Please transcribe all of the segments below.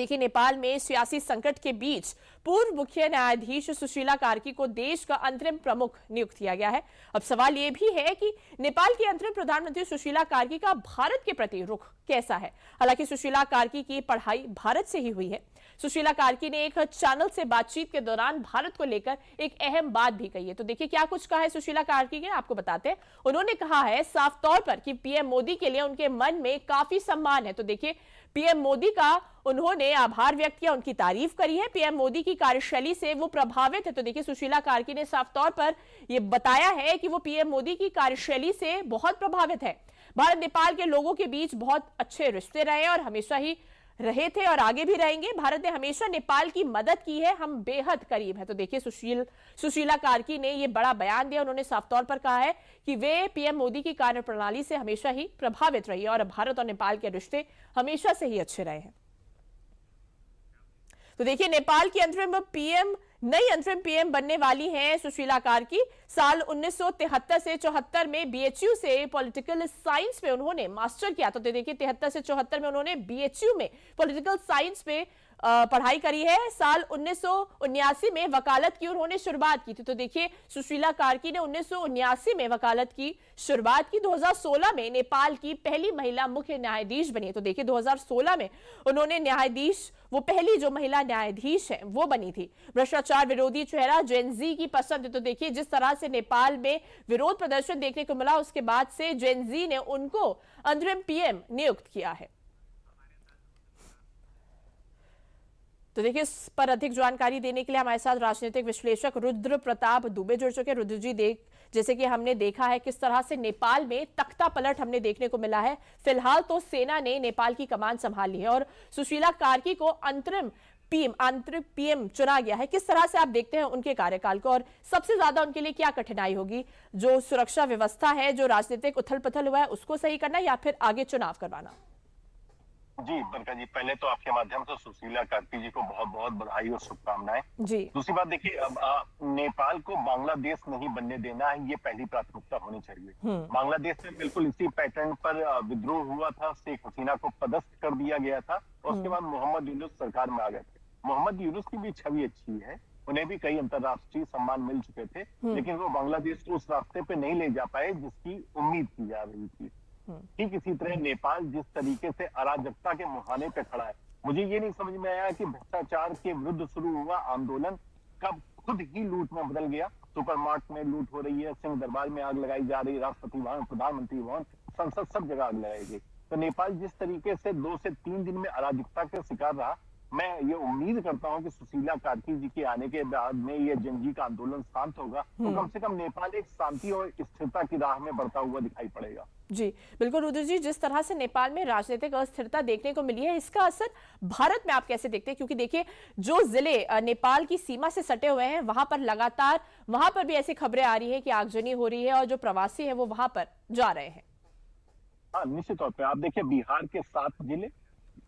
देखिए, नेपाल में सियासी संकट के बीच पूर्व मुख्य न्यायाधीश सुशीला कार्की को देश का अंतरिम प्रमुख नियुक्त किया गया है। अब सवाल यह भी है कि नेपाल की अंतरिम प्रधानमंत्री सुशीला कार्की का भारत के प्रति रुख कैसा है। हालांकि सुशीला कार्की की पढ़ाई भारत से ही हुई है। सुशीला कार्की ने एक चैनल से बातचीत के दौरान भारत को लेकर एक अहम बात भी कही है। तो देखिए क्या कुछ कहा है सुशीला कार्की ने, आपको बताते हैं। उन्होंने कहा है साफ तौर पर कि पीएम मोदी के लिए उनके मन में काफी सम्मान है। तो देखिए, पीएम मोदी का उन्होंने आभार व्यक्त किया, उनकी तारीफ करी है। पीएम मोदी की कार्यशैली से वो प्रभावित है। तो देखिए, सुशीला कार्की ने साफ तौर पर यह बताया है कि वो पीएम मोदी की कार्यशैली से बहुत प्रभावित है। भारत नेपाल के लोगों के बीच बहुत अच्छे रिश्ते रहे और हमेशा ही रहे थे और आगे भी रहेंगे। भारत ने हमेशा नेपाल की मदद की है, हम बेहद करीब हैं। तो देखिए, सुशीला कार्की ने यह बड़ा बयान दिया। उन्होंने साफ तौर पर कहा है कि वे पीएम मोदी की कार्यप्रणाली से हमेशा ही प्रभावित रही है और भारत और नेपाल के रिश्ते हमेशा से ही अच्छे रहे हैं। तो देखिए, नेपाल की नई अंतरिम पीएम बनने वाली हैं सुशीला कार्की। साल 1973 से 74 में बीएचयू से पॉलिटिकल साइंस में उन्होंने मास्टर किया। तो देखिए, 73 से 74 में उन्होंने बीएचयू में पॉलिटिकल साइंस में पढ़ाई करी है। साल 1979 में वकालत की उन्होंने शुरुआत की थी। तो देखिए, सुशीला कार्की ने 1979 में वकालत की शुरुआत की। 2016 में नेपाल की पहली महिला मुख्य न्यायाधीश बनी। तो देखिए, 2016 में उन्होंने वो पहली जो महिला न्यायाधीश है वो बनी थी। भ्रष्टाचार विरोधी चेहरा, जेनजी की पसंद। तो देखिए, जिस तरह से नेपाल में विरोध प्रदर्शन देखने को मिला, उसके बाद से जेनजी ने उनको अंतरिम पीएम नियुक्त किया है। तो देखिए, इस पर अधिक जानकारी देने के लिए हमारे साथ राजनीतिक विश्लेषक रुद्र प्रताप दुबे जुड़ चुके हैं। रुद्र जी, जैसे कि हमने देखा है किस तरह से नेपाल में तख्ता पलट हमने देखने को मिला है। फिलहाल तो सेना ने नेपाल की कमान संभाली है और सुशीला कार्की को अंतरिम पीएम चुना गया है। किस तरह से आप देखते हैं उनके कार्यकाल को और सबसे ज्यादा उनके लिए क्या कठिनाई होगी? जो सुरक्षा व्यवस्था है, जो राजनीतिक उथल पुथल हुआ है, उसको सही करना या फिर आगे चुनाव करवाना? जी बरका जी, पहले तो आपके माध्यम से सुशीला कार्की जी को बहुत बहुत बधाई और शुभकामनाएं। जी। दूसरी बात देखिए, अब नेपाल को बांग्लादेश नहीं बनने देना है, ये पहली प्राथमिकता होनी चाहिए। बांग्लादेश में बिल्कुल इसी पैटर्न पर विद्रोह हुआ था, शेख हसीना को पदस्थ कर दिया गया था और उसके बाद मोहम्मद यूनुस सरकार में आ गए थे। मोहम्मद यूनुस की भी छवि अच्छी है, उन्हें भी कई अंतरराष्ट्रीय सम्मान मिल चुके थे, लेकिन वो बांग्लादेश को उस रास्ते पे नहीं ले जा पाए जिसकी उम्मीद की जा रही थी। ठीक इसी तरह नेपाल जिस तरीके से अराजकता के मुहाने पे खड़ा है, मुझे ये नहीं समझ में आया कि भ्रष्टाचार के विरुद्ध शुरू हुआ आंदोलन कब खुद ही लूट में बदल गया। सुपरमार्ट में लूट हो रही है, सिंह दरबार में आग लगाई जा रही है, राष्ट्रपति भवन, प्रधानमंत्री भवन, संसद, सब जगह आग लगाई गई। तो नेपाल जिस तरीके से 2 से 3 दिन में अराजकता का शिकार रहा, मैं ये उम्मीद करता हूं कि सुशीला कार्की जी के आने के बाद में ये जनजी का आंदोलन शांत होगा तो कम से कम नेपाल एक शांति और स्थिरता की राह में बढ़ता हुआ दिखाई पड़ेगा। जी बिल्कुल रुद्र जी, जिस तरह से नेपाल में राजनीतिक अस्थिरता देखने को मिली है, इसका असर भारत में आप कैसे देखते हैं? क्योंकि देखिए, जो जिले नेपाल की सीमा से सटे हुए हैं वहां पर लगातार वहां पर भी ऐसी खबरें आ रही है कि आगजनी हो रही है और जो प्रवासी है वो वहां पर जा रहे हैं। हाँ, निश्चित तौर पर आप देखिए, बिहार के 7 जिले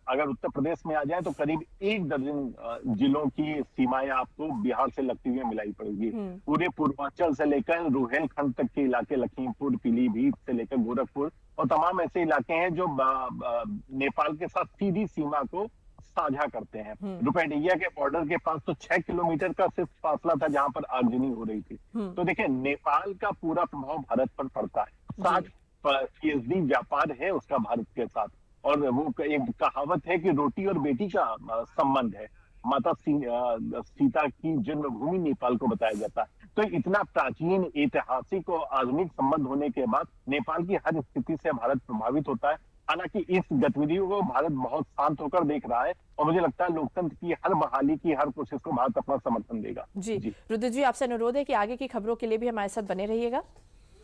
अगर उत्तर प्रदेश में आ जाए तो करीब 1 दर्जन जिलों की सीमाएं आपको बिहार से लगती हुई मिलाई पड़ेगी। पूरे पूर्वांचल से लेकर रुहेलखंड तक के इलाके, लखीमपुर, पीलीभीत से लेकर गोरखपुर और तमाम ऐसे इलाके हैं जो नेपाल के साथ सीधी सीमा को साझा करते हैं। रुपेडिया के बॉर्डर के पास तो 6 किलोमीटर का सिर्फ फासला था जहां पर आगजनी हो रही थी। तो देखिए, नेपाल का पूरा प्रभाव भारत पर पड़ता है। 60% व्यापार है उसका भारत के साथ, और वो एक कहावत है कि रोटी और बेटी का संबंध है। माता सीता की जन्मभूमि नेपाल को बताया जाता है। तो इतना प्राचीन, ऐतिहासिक और आधुनिक संबंध होने के बाद नेपाल की हर स्थिति से भारत प्रभावित होता है। हालांकि इस गतिविधियों को भारत बहुत शांत होकर देख रहा है और मुझे लगता है लोकतंत्र की हर बहाली की हर कोशिश को भारत अपना समर्थन देगा। जी रुद्र जी, आपसे अनुरोध है कि आगे की खबरों के लिए भी हमारे साथ बने रहिएगा।